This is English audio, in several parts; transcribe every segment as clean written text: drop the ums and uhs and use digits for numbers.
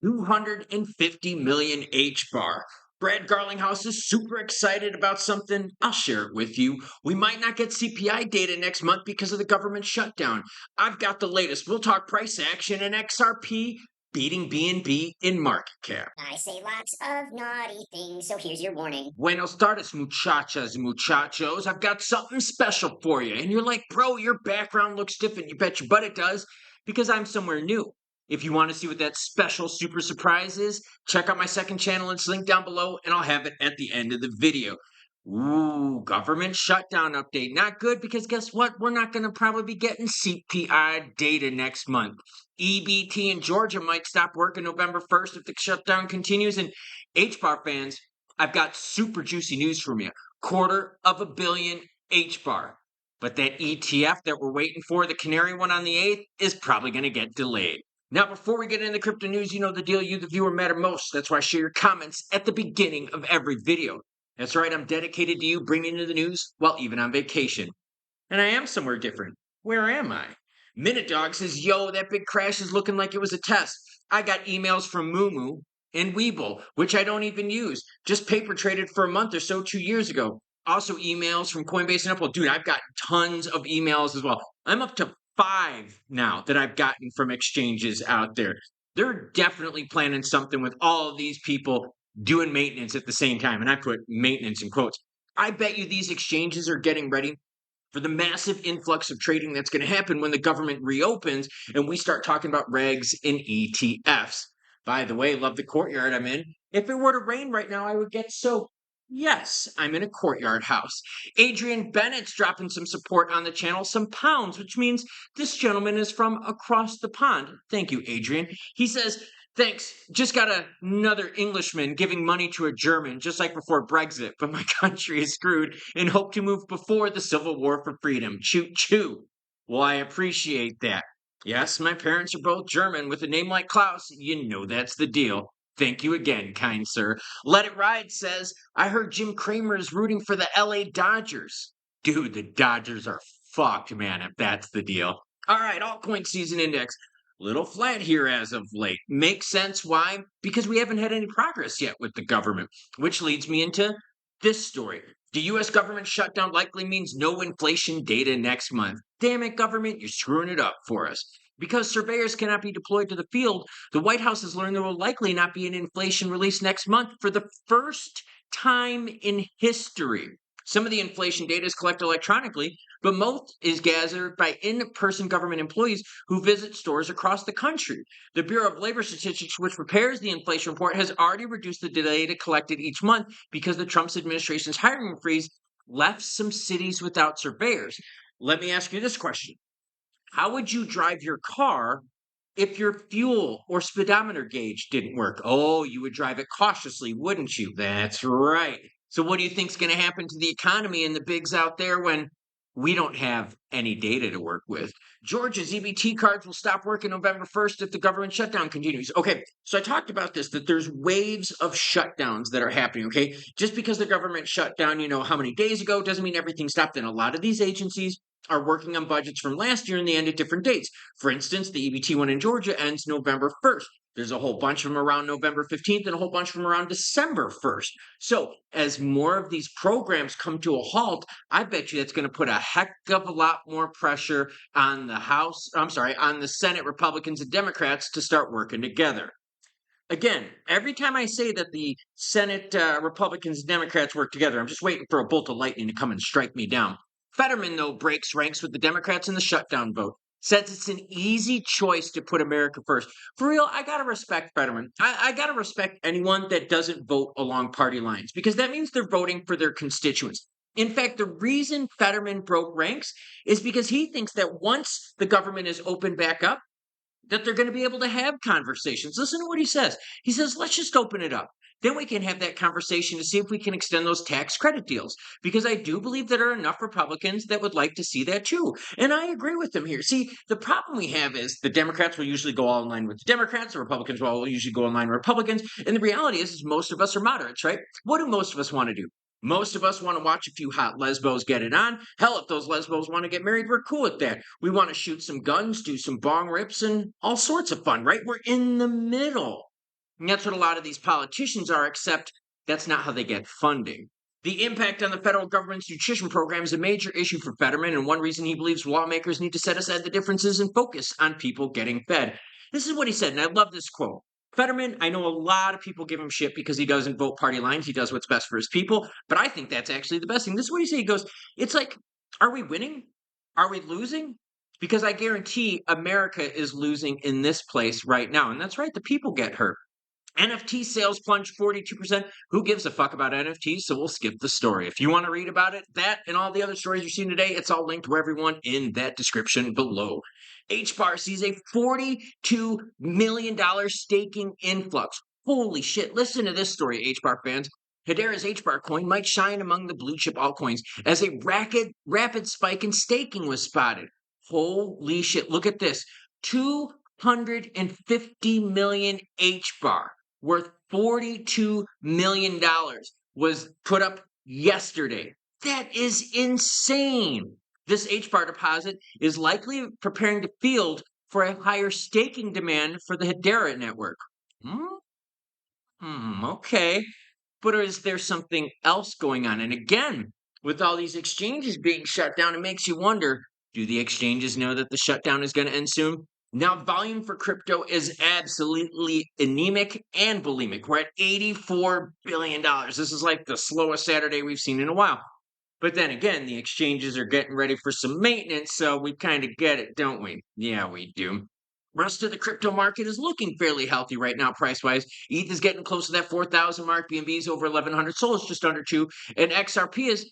250 million HBAR. Brad Garlinghouse is super excited about something. I'll share it with you. We might not get CPI data next month because of the government shutdown. I've got the latest. We'll talk price action and XRP beating BNB in market cap. I say lots of naughty things, so here's your warning. Buenos tardes, muchachas and muchachos. I've got something special for you. And you're like, bro, your background looks different. You bet your butt it does, because I'm somewhere new. If you want to see what that special super surprise is, check out my second channel. It's linked down below, and I'll have it at the end of the video. Ooh, government shutdown update. Not good, because guess what? We're not going to probably be getting CPI data next month. EBT in Georgia might stop working November 1st if the shutdown continues. And HBAR fans, I've got super juicy news from you. $250 million HBAR. But that ETF that we're waiting for, the canary one on the 8th, is probably going to get delayed. Now, before we get into crypto news, you know the deal. You, the viewer, matter most. That's why I share your comments at the beginning of every video. That's right, I'm dedicated to you, bringing you the news while even on vacation. And I am somewhere different. Where am I? Minute Dog says, yo, that big crash is looking like it was a test. I got emails from Moomoo and Weeble, which I don't even use. Just paper traded for a month or so 2 years ago. Also emails from Coinbase and Apple. Dude, I've got tons of emails as well. I'm up to 5 now that I've gotten from exchanges out there. They're definitely planning something with all of these people doing maintenance at the same time. And I put maintenance in quotes. I bet you these exchanges are getting ready for the massive influx of trading that's going to happen when the government reopens and we start talking about regs and ETFs. By the way, love the courtyard I'm in. If it were to rain right now, I would get soaked. Yes, I'm in a courtyard house. Adrian Bennett's dropping some support on the channel, some pounds, which means this gentleman is from across the pond. Thank you, Adrian. He says, thanks. Just got another Englishman giving money to a German, just like before Brexit, but my country is screwed and hope to move before the Civil War for freedom. Choo choo. Well, I appreciate that. Yes, my parents are both German. With a name like Klaus, you know that's the deal. Thank you again, kind sir. Let It Ride says, I heard Jim Cramer is rooting for the LA Dodgers. Dude, the Dodgers are fucked, man, if that's the deal. All right, altcoin season index. Little flat here as of late. Makes sense. Why? Because we haven't had any progress yet with the government, which leads me into this story. The U.S. government shutdown likely means no inflation data next month. Damn it, government, you're screwing it up for us. Because surveyors cannot be deployed to the field, the White House has learned there will likely not be an inflation release next month for the first time in history. Some of the inflation data is collected electronically, but most is gathered by in-person government employees who visit stores across the country. The Bureau of Labor Statistics, which prepares the inflation report, has already reduced the data collected each month because the Trump administration's hiring freeze left some cities without surveyors. Let me ask you this question. How would you drive your car if your fuel or speedometer gauge didn't work? Oh, you would drive it cautiously, wouldn't you? That's right. So what do you think's going to happen to the economy and the bigs out there when we don't have any data to work with? Georgia's EBT cards will stop working November 1st if the government shutdown continues. Okay, so I talked about this, that there's waves of shutdowns that are happening, okay? Just because the government shut down, you know, how many days ago doesn't mean everything stopped. And a lot of these agencies are working on budgets from last year and they end at different dates. For instance, the EBT one in Georgia ends November 1st. There's a whole bunch of them around November 15th and a whole bunch of them around December 1st. So as more of these programs come to a halt, I bet you that's going to put a heck of a lot more pressure on on the Senate Republicans and Democrats to start working together. Again, every time I say that the Senate Republicans and Democrats work together, I'm just waiting for a bolt of lightning to come and strike me down. Fetterman, though, breaks ranks with the Democrats in the shutdown vote. Says it's an easy choice to put America first. For real, I gotta respect Fetterman. I gotta respect anyone that doesn't vote along party lines, because that means they're voting for their constituents. In fact, the reason Fetterman broke ranks is because he thinks that once the government is opened back up, that they're going to be able to have conversations. Listen to what he says. He says, let's just open it up. Then we can have that conversation to see if we can extend those tax credit deals. Because I do believe there are enough Republicans that would like to see that too. And I agree with them here. See, the problem we have is the Democrats will usually go all in line with the Democrats. The Republicans will usually go in line with Republicans. And the reality is most of us are moderates, right? What do most of us want to do? Most of us want to watch a few hot lesbos get it on. Hell, if those lesbos want to get married, we're cool with that. We want to shoot some guns, do some bong rips, and all sorts of fun, right? We're in the middle. And that's what a lot of these politicians are, except that's not how they get funding. The impact on the federal government's nutrition program is a major issue for Fetterman, and one reason he believes lawmakers need to set aside the differences and focus on people getting fed. This is what he said, and I love this quote. Fetterman, I know a lot of people give him shit because he doesn't vote party lines. He does what's best for his people, but I think that's actually the best thing. This is what he said. He goes, it's like, are we winning? Are we losing? Because I guarantee America is losing in this place right now. And that's right, the people get hurt. NFT sales plunged 42%. Who gives a fuck about NFTs? So we'll skip the story. If you want to read about it, that and all the other stories you're seeing today, it's all linked to everyone in that description below. HBAR sees a $42 million staking influx. Holy shit. Listen to this story, HBAR fans. Hedera's HBAR coin might shine among the blue chip altcoins as a rapid spike in staking was spotted. Holy shit. Look at this. 250 million HBAR worth $42 million was put up yesterday. That is insane. This HBAR deposit is likely preparing to field for a higher staking demand for the Hedera network. Okay. But is there something else going on? And again, with all these exchanges being shut down, it makes you wonder, do the exchanges know that the shutdown is going to end soon? Now, volume for crypto is absolutely anemic and bulimic. We're at $84 billion. This is like the slowest Saturday we've seen in a while. But then again, the exchanges are getting ready for some maintenance, so we kind of get it, don't we? Yeah, we do. Rest of the crypto market is looking fairly healthy right now, price-wise. ETH is getting close to that 4,000 mark. BNB is over 1,100. Sol is just under 2. And XRP is,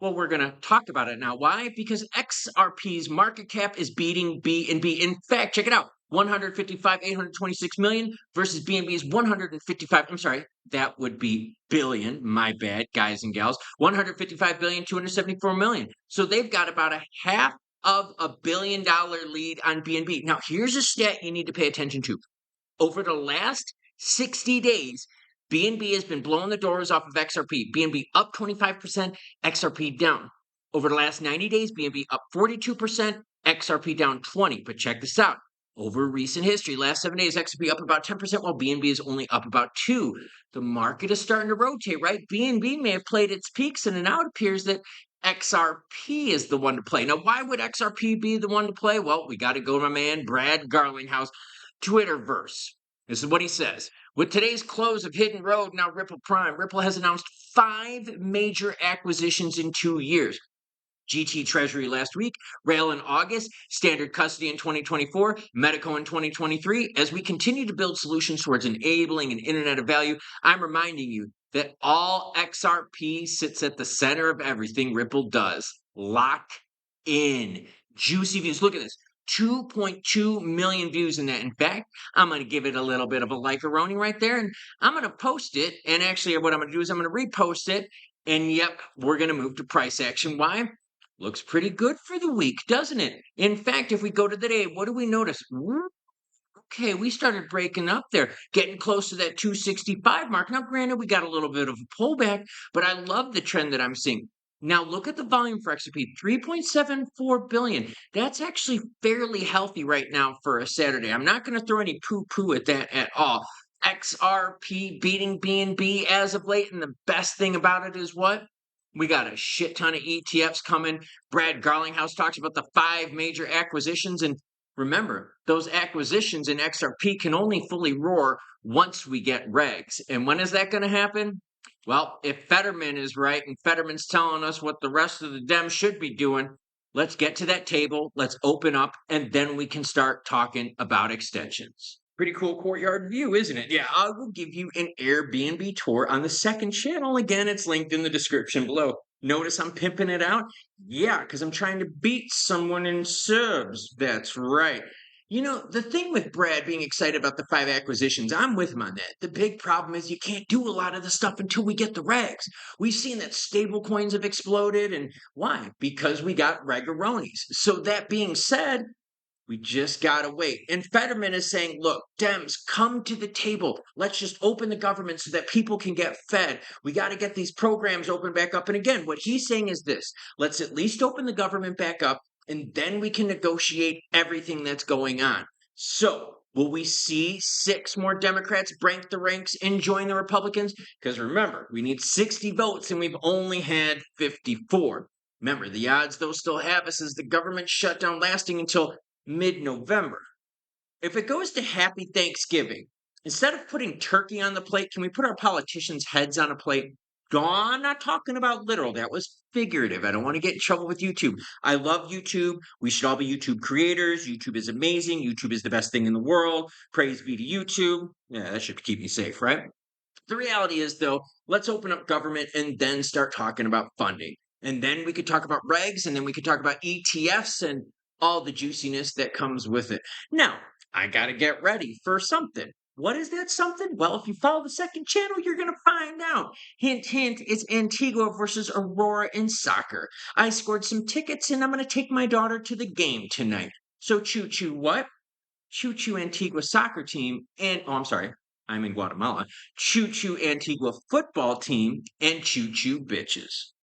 well, we're going to talk about it now. Why? Because XRP's market cap is beating BNB. In fact, check it out. 826 million versus BNB's 155. I'm sorry, that would be billion. My bad, guys and gals. 155 billion, 274 million. So they've got about a half of $1 billion lead on BNB. Now, here's a stat you need to pay attention to. Over the last 60 days, BNB has been blowing the doors off of XRP. BNB up 25%, XRP down. Over the last 90 days, BNB up 42%, XRP down 20%. But check this out. Over recent history, last 7 days, XRP up about 10%, while BNB is only up about 2%. The market is starting to rotate, right? BNB may have played its peaks, and now it appears that XRP is the one to play. Now, why would XRP be the one to play? Well, we got to go to my man, Brad Garlinghouse, Twitterverse. This is what he says. With today's close of Hidden Road, now Ripple Prime, Ripple has announced 5 major acquisitions in 2 years. GT Treasury last week, Rail in August, Standard Custody in 2024, Medico in 2023. As we continue to build solutions towards enabling an internet of value, I'm reminding you that all XRP sits at the center of everything Ripple does. Lock in. Juicy views. Look at this. 2.2 million views in that. In fact, I'm going to give it a little bit of a like-a-roning right there, and I'm going to post it. And actually, what I'm going to do is I'm going to repost it. And yep, we're going to move to price action. Why? Looks pretty good for the week, doesn't it? In fact, if we go to the day, what do we notice? Okay, we started breaking up there, getting close to that 265 mark. Now, granted, we got a little bit of a pullback, but I love the trend that I'm seeing. Now, look at the volume for XRP, 3.74 billion. That's actually fairly healthy right now for a Saturday. I'm not going to throw any poo-poo at that at all. XRP beating BNB as of late, and the best thing about it is what? We got a shit ton of ETFs coming. Brad Garlinghouse talks about the 5 major acquisitions. And remember, those acquisitions in XRP can only fully roar once we get regs. And when is that going to happen? Well, if Fetterman is right and Fetterman's telling us what the rest of the Dems should be doing, let's get to that table, let's open up, and then we can start talking about extensions. Pretty cool courtyard view, isn't it? Yeah, I will give you an Airbnb tour on the second channel. Again, it's linked in the description below. Notice I'm pimping it out? Yeah, because I'm trying to beat someone in subs. That's right. You know, the thing with Brad being excited about the 5 acquisitions, I'm with him on that. The big problem is you can't do a lot of the stuff until we get the regs. We've seen that stable coins have exploded, and why? Because we got regaronis. So that being said, we just gotta wait. And Fetterman is saying, look, Dems, come to the table. Let's just open the government so that people can get fed. We got to get these programs open back up. And again, what he's saying is this. Let's at least open the government back up, and then we can negotiate everything that's going on. So Will we see 6 more Democrats break the ranks and join the Republicans? Because remember, we need 60 votes and we've only had 54. Remember, the odds they'll still have us is the government shutdown lasting until mid-November. If it goes to Happy Thanksgiving, instead of putting turkey on the plate, can we put our politicians' heads on a plate? No, I'm not talking about literal. That was figurative. I don't want to get in trouble with YouTube. I love YouTube. We should all be YouTube creators. YouTube is amazing. YouTube is the best thing in the world. Praise be to YouTube. Yeah, that should keep me safe, right? The reality is, though, let's open up government and then start talking about funding. And then we could talk about regs, and then we could talk about ETFs and all the juiciness that comes with it. Now, I got to get ready for something. What is that something? Well, if you follow the second channel, you're going to find out. Hint, hint, it's Antigua versus Aurora in soccer. I scored some tickets, and I'm going to take my daughter to the game tonight. So, choo choo, what? Choo Choo Antigua soccer team and oh, I'm sorry, I'm in Guatemala. Choo Choo Antigua football team and Choo Choo bitches.